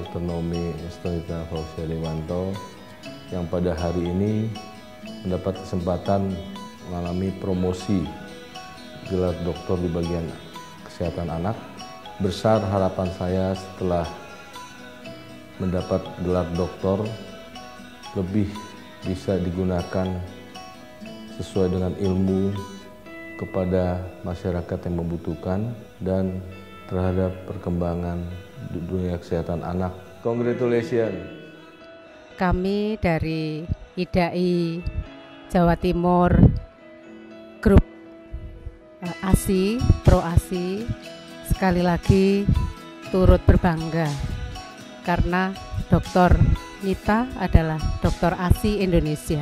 Dr. Naomi Estelita Fausia Limanto yang pada hari ini mendapat kesempatan mengalami promosi gelar doktor di bagian kesehatan anak. Besar harapan saya setelah mendapat gelar doktor lebih bisa digunakan sesuai dengan ilmu kepada masyarakat yang membutuhkan dan terhadap perkembangan dunia kesehatan anak. Congratulations. Kami dari IDAI Jawa Timur, grup ASI, Pro ASI, sekali lagi turut berbangga karena Dr. Nita adalah Dr. ASI Indonesia.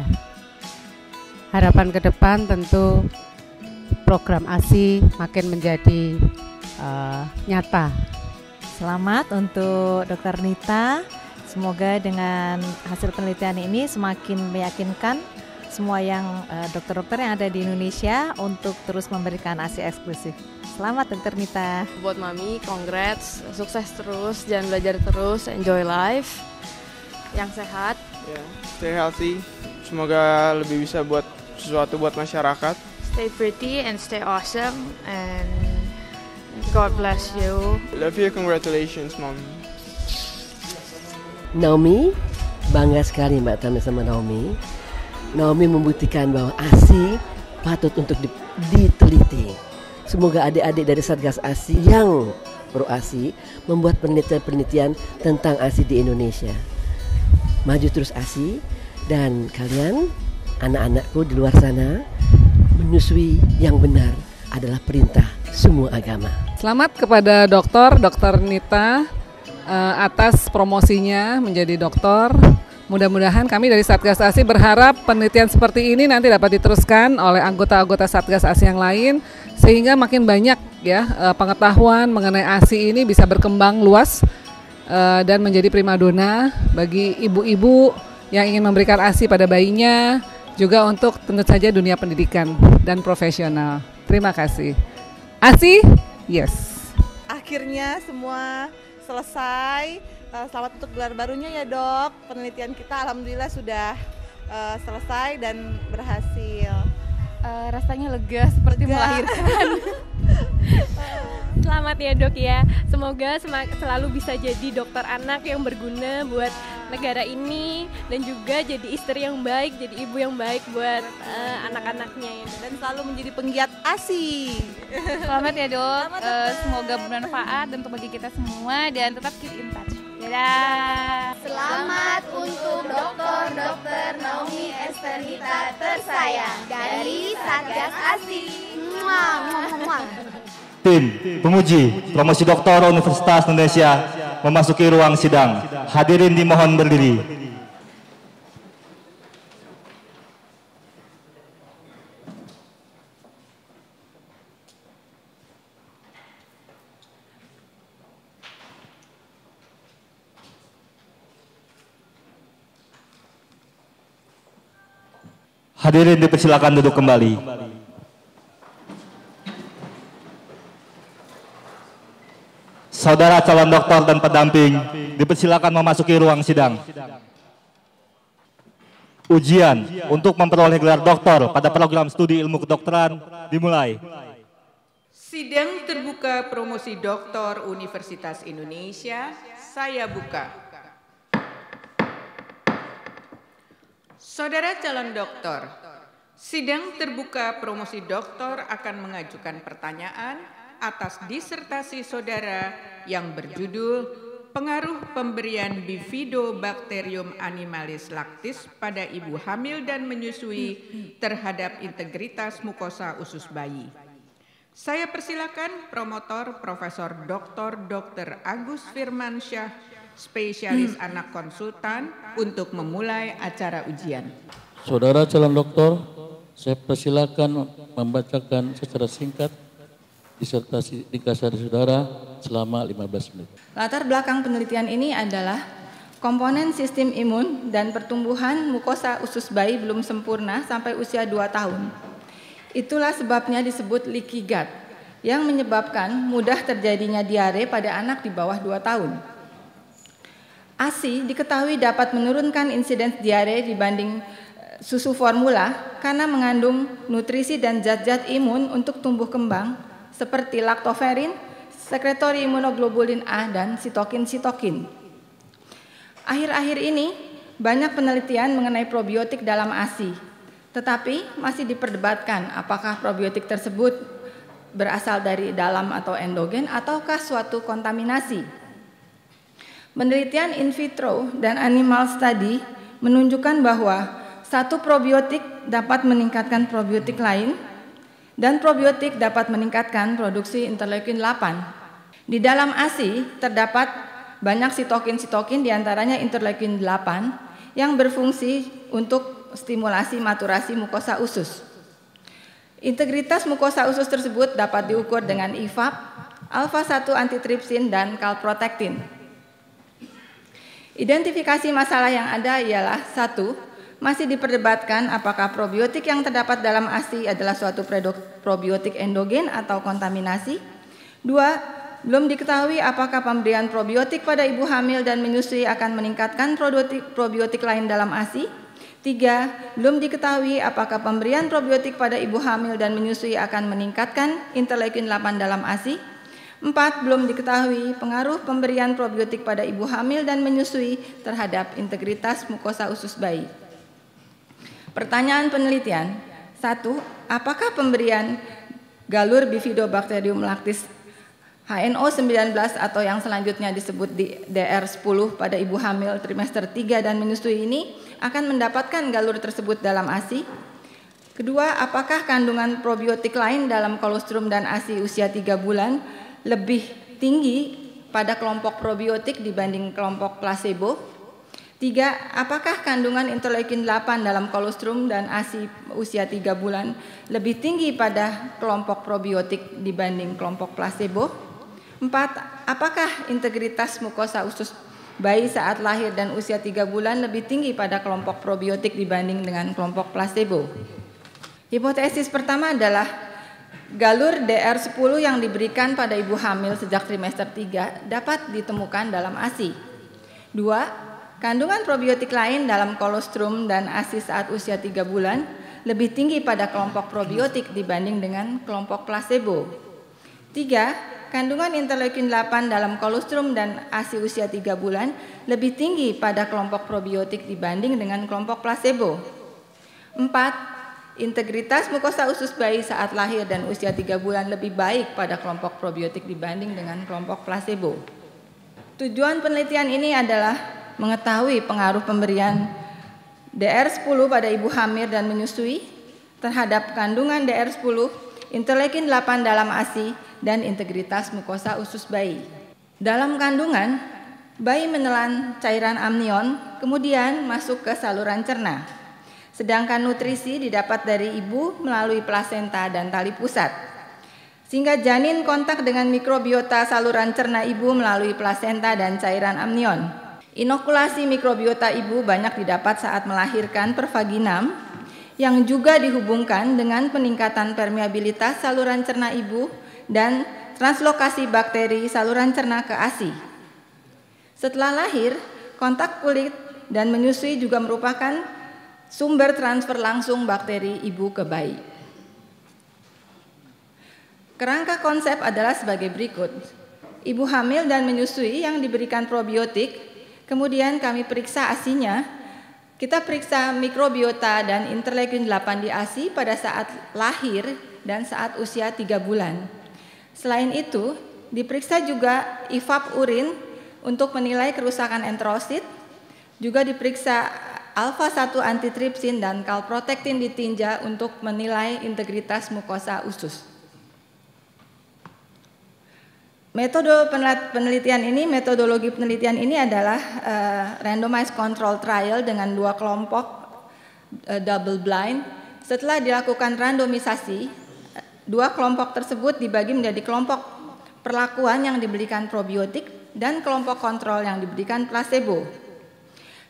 Harapan ke depan tentu program ASI makin menjadi nyata. Selamat untuk Dr. Nita. Semoga dengan hasil penelitian ini semakin meyakinkan semua yang dokter-dokter yang ada di Indonesia untuk terus memberikan ASI eksklusif. Selamat Dr. Nita. Buat Mami, congrats, sukses terus, jangan belajar terus, enjoy life, yang sehat. Stay healthy, semoga lebih bisa buat sesuatu buat masyarakat. Stay pretty and stay awesome, and God bless you. Love you, congratulations Mom. Naomi, bangga sekali Mbak Tami sama Naomi. Naomi membuktikan bahwa ASI patut untuk diteliti. Semoga adik-adik dari Satgas ASI yang Pro ASI membuat penelitian-penelitian tentang ASI di Indonesia. Maju terus ASI, dan kalian, anak-anakku di luar sana, menyusui yang benar adalah perintah semua agama. Selamat kepada Dr. Nita atas promosinya menjadi doktor. Mudah-mudahan kami dari Satgas ASI berharap penelitian seperti ini nanti dapat diteruskan oleh anggota-anggota Satgas ASI yang lain, sehingga makin banyak ya pengetahuan mengenai ASI ini bisa berkembang luas dan menjadi primadona bagi ibu-ibu yang ingin memberikan ASI pada bayinya, juga untuk tentu saja dunia pendidikan dan profesional. Terima kasih. ASI, yes. Akhirnya semua selesai. Selamat untuk gelar barunya ya Dok. Penelitian kita alhamdulillah sudah selesai dan berhasil. Rasanya lega seperti melahirkan. Selamat ya Dok ya. Semoga selalu bisa jadi dokter anak yang berguna buat negara ini, dan juga jadi istri yang baik, jadi ibu yang baik buat anak-anaknya ya. Dan selalu menjadi penggiat ASI. Selamat ya Dok. Semoga bermanfaat untuk bagi kita semua, dan tetap keep in touch. Dadah. Selamat untuk Dr. Naomi Estelita tersayang dari Satgas ASI. Tim penguji promosi doktor Universitas Indonesia memasuki ruang sidang. Hadirin dimohon berdiri. Hadirin dipersilakan duduk kembali. Saudara calon doktor dan pendamping dipersilakan memasuki ruang sidang. Ujian untuk memperoleh gelar doktor pada program studi ilmu kedokteran dimulai. Sidang terbuka promosi doktor Universitas Indonesia, saya buka. Saudara calon doktor, sidang terbuka promosi doktor akan mengajukan pertanyaan atas disertasi saudara yang berjudul Pengaruh Pemberian Bifidobacterium animalis lactis pada ibu hamil dan menyusui terhadap integritas mukosa usus bayi. Saya persilakan promotor Profesor Dr. Agus Firmansyah, spesialis anak konsultan, untuk memulai acara ujian. Saudara calon doktor, saya persilakan membacakan secara singkat disertasi ringkasan saudara selama 15 menit. Latar belakang penelitian ini adalah komponen sistem imun dan pertumbuhan mukosa usus bayi belum sempurna sampai usia 2 tahun. Itulah sebabnya disebut leaky gut, yang menyebabkan mudah terjadinya diare pada anak di bawah 2 tahun. ASI diketahui dapat menurunkan insiden diare dibanding susu formula karena mengandung nutrisi dan zat-zat imun untuk tumbuh kembang seperti laktoferin, sekretori imunoglobulin A, dan sitokin-sitokin. Akhir-akhir ini banyak penelitian mengenai probiotik dalam ASI, tetapi masih diperdebatkan apakah probiotik tersebut berasal dari dalam atau endogen ataukah suatu kontaminasi. Penelitian in vitro dan animal study menunjukkan bahwa satu probiotik dapat meningkatkan probiotik lain dan probiotik dapat meningkatkan produksi interleukin 8. Di dalam ASI terdapat banyak sitokin-sitokin diantaranya interleukin 8 yang berfungsi untuk stimulasi maturasi mukosa usus. Integritas mukosa usus tersebut dapat diukur dengan IFAP, alfa-1 antitripsin, dan calprotectin. Identifikasi masalah yang ada ialah 1. Masih diperdebatkan apakah probiotik yang terdapat dalam ASI adalah suatu probiotik endogen atau kontaminasi. 2. Belum diketahui apakah pemberian probiotik pada ibu hamil dan menyusui akan meningkatkan probiotik lain dalam ASI. 3. Belum diketahui apakah pemberian probiotik pada ibu hamil dan menyusui akan meningkatkan interleukin 8 dalam ASI. 4. Belum diketahui pengaruh pemberian probiotik pada ibu hamil dan menyusui terhadap integritas mukosa usus bayi. Pertanyaan penelitian. 1. Apakah pemberian galur Bifidobacterium lactis HNO19 atau yang selanjutnya disebut DR10 pada ibu hamil trimester 3 dan menyusui ini akan mendapatkan galur tersebut dalam ASI? Kedua, apakah kandungan probiotik lain dalam kolostrum dan ASI usia 3 bulan lebih tinggi pada kelompok probiotik dibanding kelompok placebo? 3. Apakah kandungan interleukin 8 dalam kolostrum dan ASI usia 3 bulan lebih tinggi pada kelompok probiotik dibanding kelompok placebo? 4. Apakah integritas mukosa usus bayi saat lahir dan usia 3 bulan lebih tinggi pada kelompok probiotik dibanding dengan kelompok placebo? Hipotesis pertama adalah galur DR10 yang diberikan pada ibu hamil sejak trimester 3 dapat ditemukan dalam ASI. 2. Kandungan probiotik lain dalam kolostrum dan ASI saat usia 3 bulan lebih tinggi pada kelompok probiotik dibanding dengan kelompok placebo. 3. Kandungan interleukin 8 dalam kolostrum dan ASI usia 3 bulan lebih tinggi pada kelompok probiotik dibanding dengan kelompok placebo. 4. Integritas mukosa usus bayi saat lahir dan usia 3 bulan lebih baik pada kelompok probiotik dibanding dengan kelompok placebo. Tujuan penelitian ini adalah mengetahui pengaruh pemberian DR10 pada ibu hamil dan menyusui terhadap kandungan DR10, interleukin 8 dalam ASI, dan integritas mukosa usus bayi. Dalam kandungan, bayi menelan cairan amnion, kemudian masuk ke saluran cerna. Sedangkan nutrisi didapat dari ibu melalui plasenta dan tali pusat. Sehingga janin kontak dengan mikrobiota saluran cerna ibu melalui plasenta dan cairan amnion. Inokulasi mikrobiota ibu banyak didapat saat melahirkan per vaginam, yang juga dihubungkan dengan peningkatan permeabilitas saluran cerna ibu dan translokasi bakteri saluran cerna ke ASI. Setelah lahir, kontak kulit dan menyusui juga merupakan sumber transfer langsung bakteri ibu ke bayi. Kerangka konsep adalah sebagai berikut. Ibu hamil dan menyusui yang diberikan probiotik, kemudian kami periksa ASI-nya. Kita periksa mikrobiota dan interleukin 8 di ASI pada saat lahir dan saat usia 3 bulan. Selain itu, diperiksa juga IFAP urin untuk menilai kerusakan enterosit, juga diperiksa alfa-1 antitripsin dan calprotectin ditinja untuk menilai integritas mukosa usus. Metodologi penelitian ini adalah randomized control trial dengan 2 kelompok double blind. Setelah dilakukan randomisasi, 2 kelompok tersebut dibagi menjadi kelompok perlakuan yang diberikan probiotik dan kelompok kontrol yang diberikan placebo.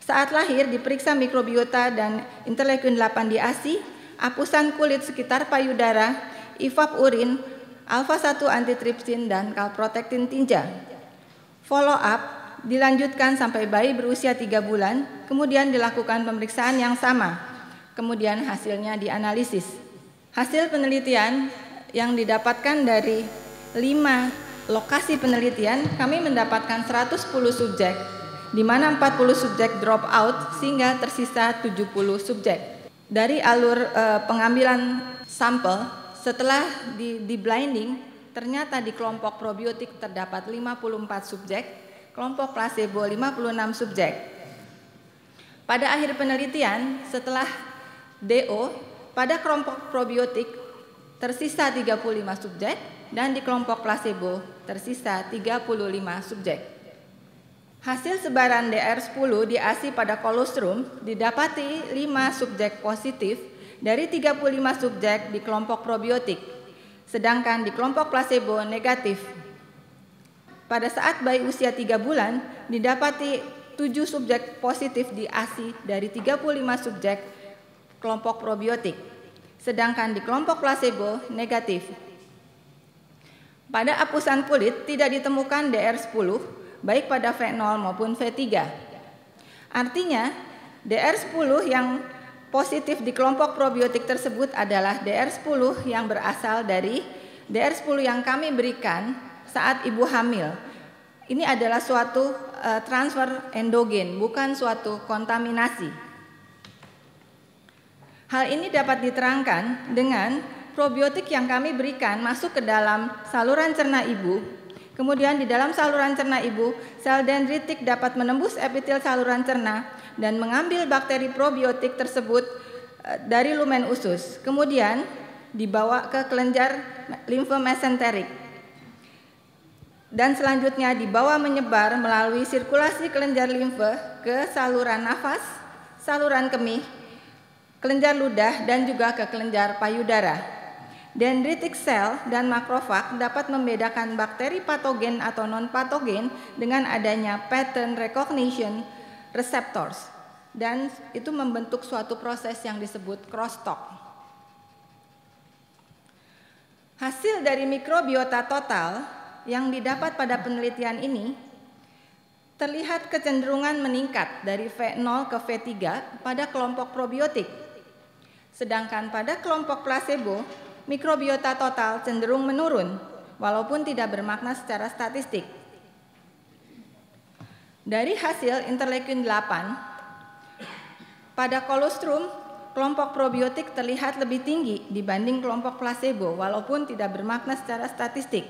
Saat lahir diperiksa mikrobiota dan interleukin 8 di ASI, apusan kulit sekitar payudara, IFAP urin, alfa-1 antitripsin dan calprotectin tinja. Follow up dilanjutkan sampai bayi berusia 3 bulan, kemudian dilakukan pemeriksaan yang sama, kemudian hasilnya dianalisis. Hasil penelitian yang didapatkan dari 5 lokasi penelitian, kami mendapatkan 110 subjek, di mana 40 subjek drop out sehingga tersisa 70 subjek. Dari alur pengambilan sampel, setelah di blinding, ternyata di kelompok probiotik terdapat 54 subjek, kelompok placebo 56 subjek. Pada akhir penelitian, setelah DO, pada kelompok probiotik tersisa 35 subjek dan di kelompok placebo tersisa 35 subjek. Hasil sebaran DR10 di ASI pada kolostrum didapati 5 subjek positif dari 35 subjek di kelompok probiotik, sedangkan di kelompok placebo negatif. Pada saat bayi usia 3 bulan didapati 7 subjek positif di ASI dari 35 subjek kelompok probiotik, sedangkan di kelompok placebo negatif. Pada apusan kulit tidak ditemukan DR10 baik pada V0 maupun V3. Artinya DR10 yang positif di kelompok probiotik tersebut adalah DR10 yang berasal dari DR10 yang kami berikan saat ibu hamil. Ini adalah suatu transfer endogen, bukan suatu kontaminasi. Hal ini dapat diterangkan dengan probiotik yang kami berikan masuk ke dalam saluran cerna ibu. Kemudian di dalam saluran cerna ibu, sel dendritik dapat menembus epitel saluran cerna dan mengambil bakteri probiotik tersebut dari lumen usus. Kemudian dibawa ke kelenjar limfe mesenterik. Dan selanjutnya dibawa menyebar melalui sirkulasi kelenjar limfe ke saluran nafas, saluran kemih, kelenjar ludah, dan juga ke kelenjar payudara. Dendritic cell dan makrofag dapat membedakan bakteri patogen atau non-patogen dengan adanya pattern recognition receptors, dan itu membentuk suatu proses yang disebut crosstalk. Hasil dari mikrobiota total yang didapat pada penelitian ini terlihat kecenderungan meningkat dari V0 ke V3 pada kelompok probiotik, sedangkan pada kelompok placebo mikrobiota total cenderung menurun walaupun tidak bermakna secara statistik. Dari hasil interleukin 8 pada kolostrum, kelompok probiotik terlihat lebih tinggi dibanding kelompok placebo walaupun tidak bermakna secara statistik.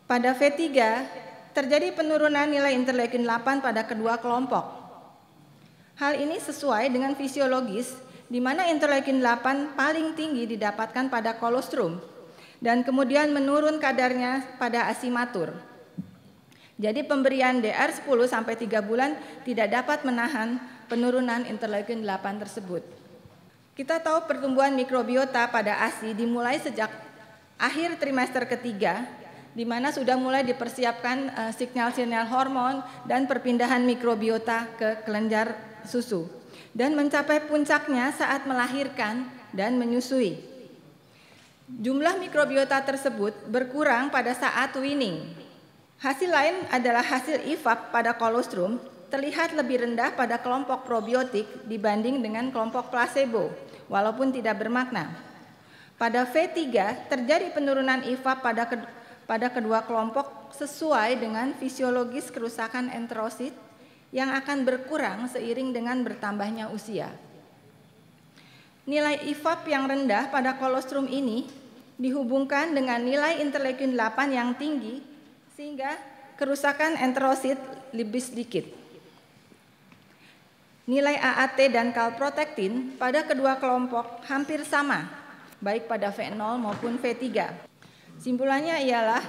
Pada V3 terjadi penurunan nilai interleukin 8 pada kedua kelompok. Hal ini sesuai dengan fisiologis di mana interleukin 8 paling tinggi didapatkan pada kolostrum dan kemudian menurun kadarnya pada asimatur. Jadi pemberian DR10 sampai 3 bulan tidak dapat menahan penurunan interleukin 8 tersebut. Kita tahu pertumbuhan mikrobiota pada ASI dimulai sejak akhir trimester ketiga, di mana sudah mulai dipersiapkan sinyal-sinyal hormon dan perpindahan mikrobiota ke kelenjar susu, dan mencapai puncaknya saat melahirkan dan menyusui. Jumlah mikrobiota tersebut berkurang pada saat weaning. Hasil lain adalah hasil IFAP pada kolostrum terlihat lebih rendah pada kelompok probiotik dibanding dengan kelompok placebo, walaupun tidak bermakna. Pada V3 terjadi penurunan IFAP pada kedua kelompok sesuai dengan fisiologis kerusakan enterosit yang akan berkurang seiring dengan bertambahnya usia. Nilai IFAP yang rendah pada kolostrum ini dihubungkan dengan nilai interleukin 8 yang tinggi sehingga kerusakan enterosit lebih sedikit. Nilai AAT dan kalprotektin pada kedua kelompok hampir sama, baik pada V0 maupun V3. Simpulannya ialah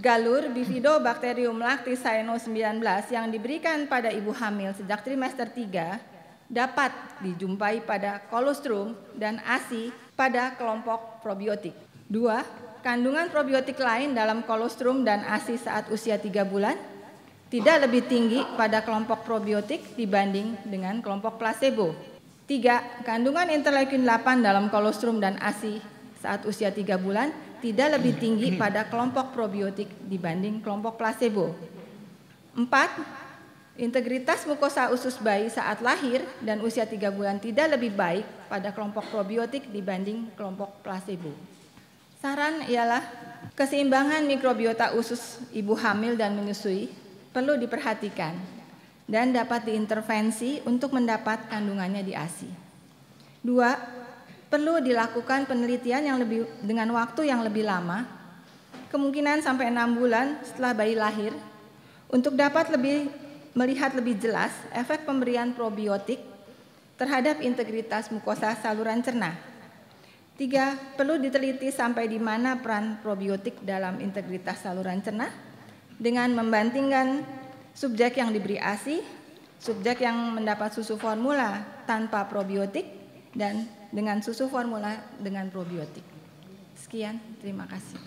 galur Bifidobacterium lactis cyno 19 yang diberikan pada ibu hamil sejak trimester 3 dapat dijumpai pada kolostrum dan ASI pada kelompok probiotik. 2. Kandungan probiotik lain dalam kolostrum dan ASI saat usia 3 bulan tidak lebih tinggi pada kelompok probiotik dibanding dengan kelompok placebo. 3. Kandungan interleukin 8 dalam kolostrum dan ASI saat usia 3 bulan tidak lebih tinggi pada kelompok probiotik dibanding kelompok placebo. 4. Integritas mukosa usus bayi saat lahir dan usia 3 bulan tidak lebih baik pada kelompok probiotik dibanding kelompok placebo. Saran ialah keseimbangan mikrobiota usus ibu hamil dan menyusui perlu diperhatikan dan dapat diintervensi untuk mendapat kandungannya di ASI. 2. Perlu dilakukan penelitian dengan waktu yang lebih lama, kemungkinan sampai 6 bulan setelah bayi lahir, untuk dapat melihat lebih jelas efek pemberian probiotik terhadap integritas mukosa saluran cerna. 3. Perlu diteliti sampai di mana peran probiotik dalam integritas saluran cerna dengan membandingkan subjek yang diberi ASI, subjek yang mendapat susu formula tanpa probiotik, dan dengan susu formula dengan probiotik. Sekian, terima kasih.